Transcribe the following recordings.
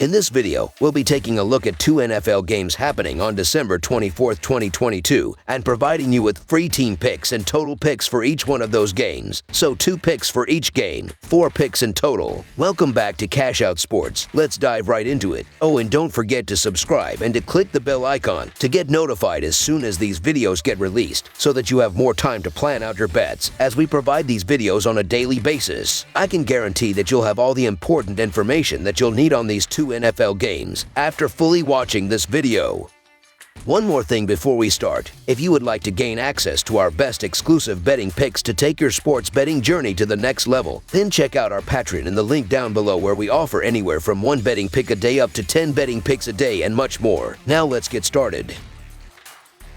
In this video, we'll be taking a look at two NFL games happening on December 24, 2022, and providing you with free team picks and total picks for each one of those games. So 2 picks for each game, 4 picks in total. Welcome back to Cash Out Sports. Let's dive right into it. Oh, and don't forget to subscribe and to click the bell icon to get notified as soon as these videos get released, so that you have more time to plan out your bets as we provide these videos on a daily basis. I can guarantee that you'll have all the important information that you'll need on these two NFL games after fully watching this video. One more thing before we start. If you would like to gain access to our best exclusive betting picks to take your sports betting journey to the next level, then check out our Patreon in the link down below, where we offer anywhere from 1 betting pick a day up to 10 betting picks a day and much more. Now let's get started.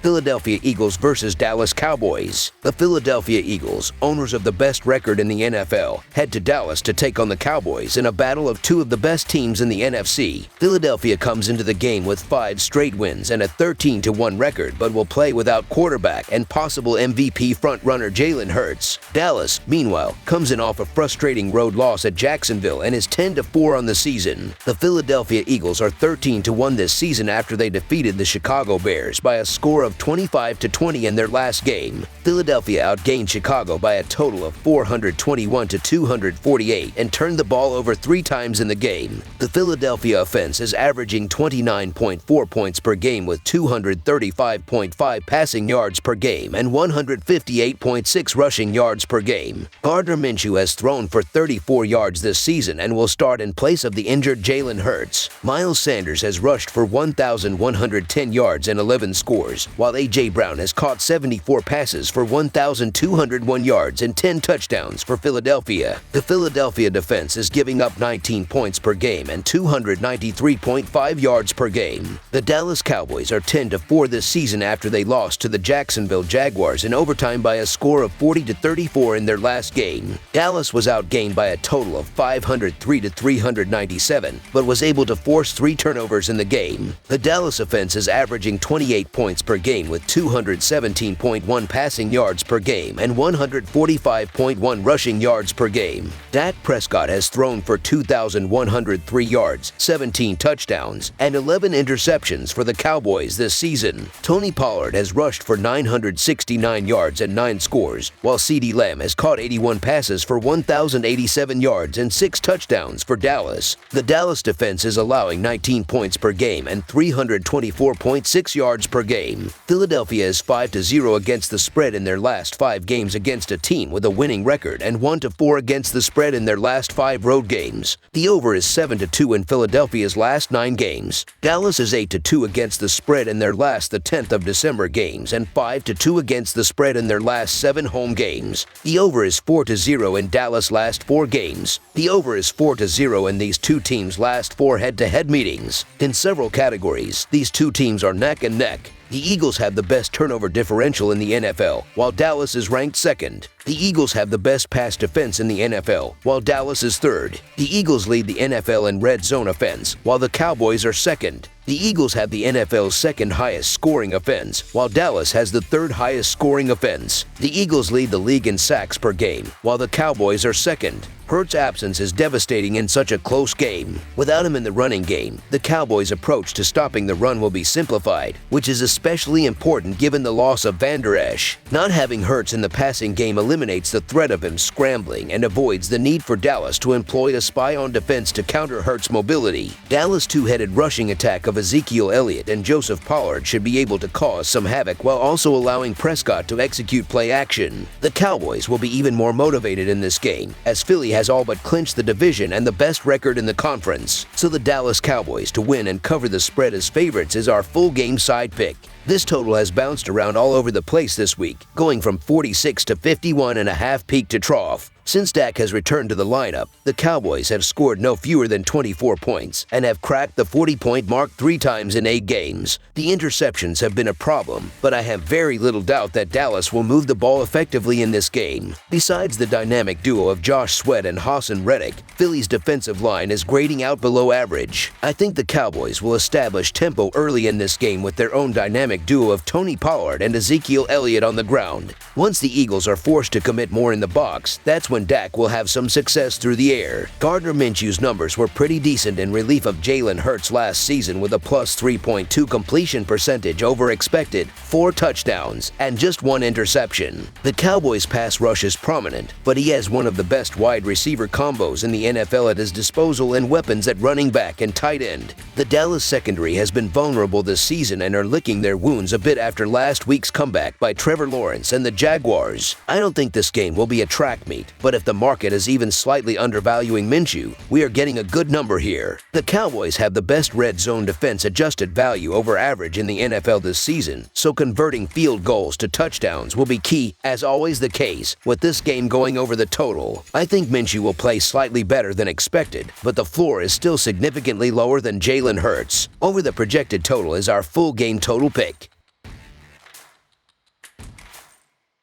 Philadelphia Eagles versus Dallas Cowboys. The Philadelphia Eagles, owners of the best record in the NFL, head to Dallas to take on the Cowboys in a battle of two of the best teams in the NFC. Philadelphia comes into the game with 5 straight wins and a 13-1 record, but will play without quarterback and possible MVP frontrunner Jalen Hurts. Dallas, meanwhile, comes in off a frustrating road loss at Jacksonville and is 10-4 on the season. The Philadelphia Eagles are 13-1 this season after they defeated the Chicago Bears by a score of 25-20 in their last game. Philadelphia outgained Chicago by a total of 421-248 and turned the ball over 3 times in the game. The Philadelphia offense is averaging 29.4 points per game with 235.5 passing yards per game and 158.6 rushing yards per game. Gardner Minshew has thrown for 34 yards this season and will start in place of the injured Jalen Hurts. Miles Sanders has rushed for 1,110 yards and 11 scores, while A.J. Brown has caught 74 passes for 1,201 yards and 10 touchdowns for Philadelphia. The Philadelphia defense is giving up 19 points per game and 293.5 yards per game. The Dallas Cowboys are 10-4 this season after they lost to the Jacksonville Jaguars in overtime by a score of 40-34 in their last game. Dallas was outgained by a total of 503-397, but was able to force 3 turnovers in the game. The Dallas offense is averaging 28 points per game with 217.1 passing yards per game and 145.1 rushing yards per game. Dak Prescott has thrown for 2,103 yards, 17 touchdowns, and 11 interceptions for the Cowboys this season. Tony Pollard has rushed for 969 yards and 9 scores, while CeeDee Lamb has caught 81 passes for 1,087 yards and 6 touchdowns for Dallas. The Dallas defense is allowing 19 points per game and 324.6 yards per game. Philadelphia is 5-0 against the spread in their last 5 games against a team with a winning record and 1-4 against the spread in their last 5 road games. The over is 7-2 in Philadelphia's last 9 games. Dallas is 8-2 against the spread in their last 10th of December games and 5-2 against the spread in their last 7 home games. The over is 4-0 in Dallas' last 4 games. The over is 4-0 in these two teams' last 4 head-to-head meetings. In several categories, these two teams are neck and neck. The Eagles have the best turnover differential in the NFL, while Dallas is ranked second. The Eagles have the best pass defense in the NFL, while Dallas is third. The Eagles lead the NFL in red zone offense, while the Cowboys are second. The Eagles have the NFL's second highest scoring offense, while Dallas has the 3rd highest scoring offense. The Eagles lead the league in sacks per game, while the Cowboys are second. Hurts' absence is devastating in such a close game. Without him in the running game, the Cowboys' approach to stopping the run will be simplified, which is especially important given the loss of Van Der Esch. Not having Hurts in the passing game eliminates the threat of him scrambling and avoids the need for Dallas to employ a spy on defense to counter Hurts' mobility. Dallas' two-headed rushing attack of Ezekiel Elliott and Joseph Pollard should be able to cause some havoc while also allowing Prescott to execute play action. The Cowboys will be even more motivated in this game, as Philly has all but clinched the division and the best record in the conference. So the Dallas Cowboys to win and cover the spread as favorites is our full game side pick. This total has bounced around all over the place this week, going from 46 to 51.5 peak to trough. Since Dak has returned to the lineup, the Cowboys have scored no fewer than 24 points and have cracked the 40-point mark 3 times in 8 games. The interceptions have been a problem, but I have very little doubt that Dallas will move the ball effectively in this game. Besides the dynamic duo of Josh Sweat and Haason Reddick, Philly's defensive line is grading out below average. I think the Cowboys will establish tempo early in this game with their own dynamic duo of Tony Pollard and Ezekiel Elliott on the ground. Once the Eagles are forced to commit more in the box, that's when Dak will have some success through the air. Gardner Minshew's numbers were pretty decent in relief of Jalen Hurts last season with a plus 3.2 completion percentage over expected, 4 touchdowns, and just 1 interception. The Cowboys' pass rush is prominent, but he has one of the best wide receiver combos in the NFL at his disposal and weapons at running back and tight end. The Dallas secondary has been vulnerable this season and are licking their wounds a bit after last week's comeback by Trevor Lawrence and the Jaguars. I don't think this game will be a track meet, but if the market is even slightly undervaluing Minshew, we are getting a good number here. The Cowboys have the best red zone defense adjusted value over average in the NFL this season, so converting field goals to touchdowns will be key, as always the case, with this game going over the total. I think Minshew will play slightly better than expected, but the floor is still significantly lower than Jalen Hurts. Over the projected total is our full game total pick.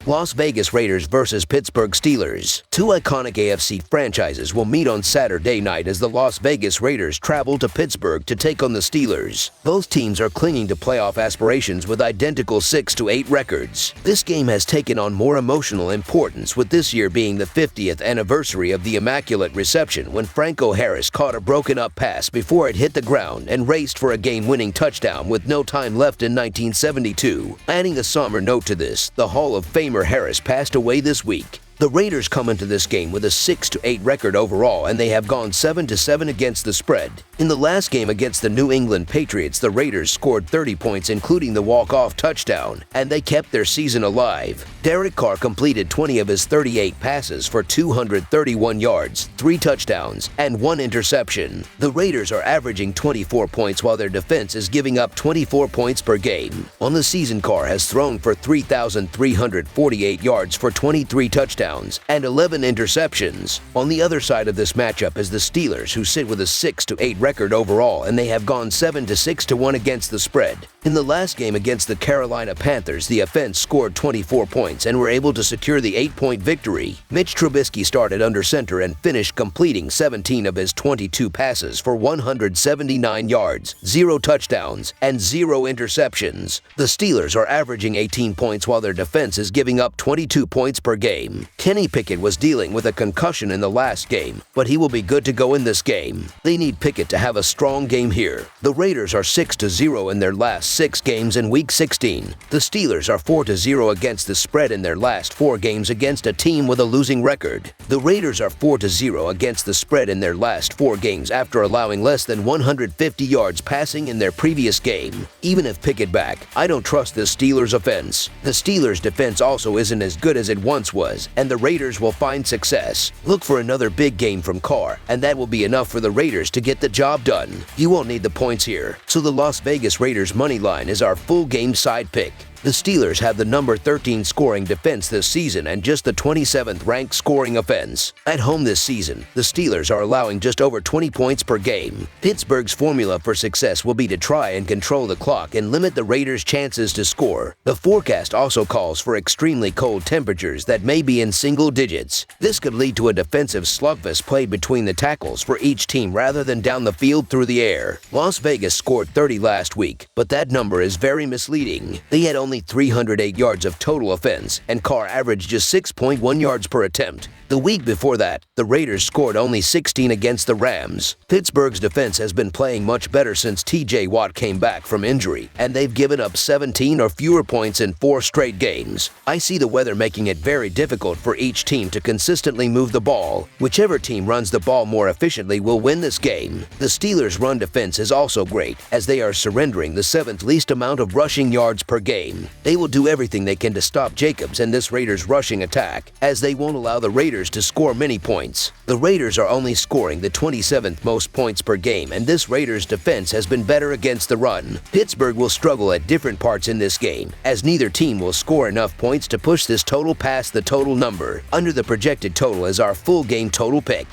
Las Vegas Raiders versus Pittsburgh Steelers. Two iconic AFC franchises will meet on Saturday night as the Las Vegas Raiders travel to Pittsburgh to take on the Steelers. Both teams are clinging to playoff aspirations with identical 6-8 records. This game has taken on more emotional importance, with this year being the 50th anniversary of the Immaculate Reception when Franco Harris caught a broken-up pass before it hit the ground and raced for a game-winning touchdown with no time left in 1972. Adding a somber note to this, the Hall of Famer Harris passed away this week. The Raiders come into this game with a 6-8 record overall, and they have gone 7-7 against the spread. In the last game against the New England Patriots, the Raiders scored 30 points including the walk-off touchdown, and they kept their season alive. Derek Carr completed 20 of his 38 passes for 231 yards, 3 touchdowns, and 1 interception. The Raiders are averaging 24 points while their defense is giving up 24 points per game. On the season, Carr has thrown for 3,348 yards for 23 touchdowns and 11 interceptions. On the other side of this matchup is the Steelers, who sit with a 6-8 record overall, and they have gone 7-6-1 against the spread. In the last game against the Carolina Panthers, the offense scored 24 points and were able to secure the 8-point victory. Mitch Trubisky started under center and finished completing 17 of his 22 passes for 179 yards, 0 touchdowns, and 0 interceptions. The Steelers are averaging 18 points while their defense is giving up 22 points per game. Kenny Pickett was dealing with a concussion in the last game, but he will be good to go in this game. They need Pickett to have a strong game here. The Raiders are 6-0 in their last 6 games in Week 16. The Steelers are 4-0 against the spread in their last 4 games against a team with a losing record. The Raiders are 4-0 against the spread in their last 4 games after allowing less than 150 yards passing in their previous game. Even if Pickett back, I don't trust the Steelers offense. The Steelers defense also isn't as good as it once was, and the Raiders will find success. Look for another big game from Carr, and that will be enough for the Raiders to get the job done. You won't need the points here, so the Las Vegas Raiders money line is our full game side pick. The Steelers have the number 13 scoring defense this season and just the 27th ranked scoring offense. At home this season, the Steelers are allowing just over 20 points per game. Pittsburgh's formula for success will be to try and control the clock and limit the Raiders' chances to score. The forecast also calls for extremely cold temperatures that may be in single digits. This could lead to a defensive slugfest played between the tackles for each team rather than down the field through the air. Las Vegas scored 30 last week, but that number is very misleading. They had only 308 yards of total offense, and Carr averaged just 6.1 yards per attempt. The week before that, the Raiders scored only 16 against the Rams. Pittsburgh's defense has been playing much better since T.J. Watt came back from injury, and they've given up 17 or fewer points in 4 straight games. I see the weather making it very difficult for each team to consistently move the ball. Whichever team runs the ball more efficiently will win this game. The Steelers' run defense is also great, as they are surrendering the 7th least amount of rushing yards per game. They will do everything they can to stop Jacobs and this Raiders rushing attack, as they won't allow the Raiders to score many points. The Raiders are only scoring the 27th most points per game, and this Raiders defense has been better against the run. Pittsburgh will struggle at different parts in this game, as neither team will score enough points to push this total past the total number. Under the projected total is our full game total pick.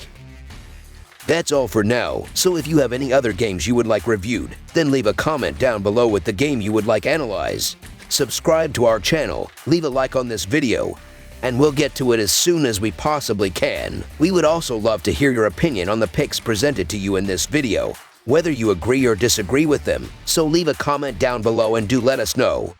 That's all for now, so if you have any other games you would like reviewed, then leave a comment down below with the game you would like analyzed. Subscribe to our channel, leave a like on this video, and we'll get to it as soon as we possibly can. We would also love to hear your opinion on the picks presented to you in this video, whether you agree or disagree with them, so leave a comment down below and do let us know.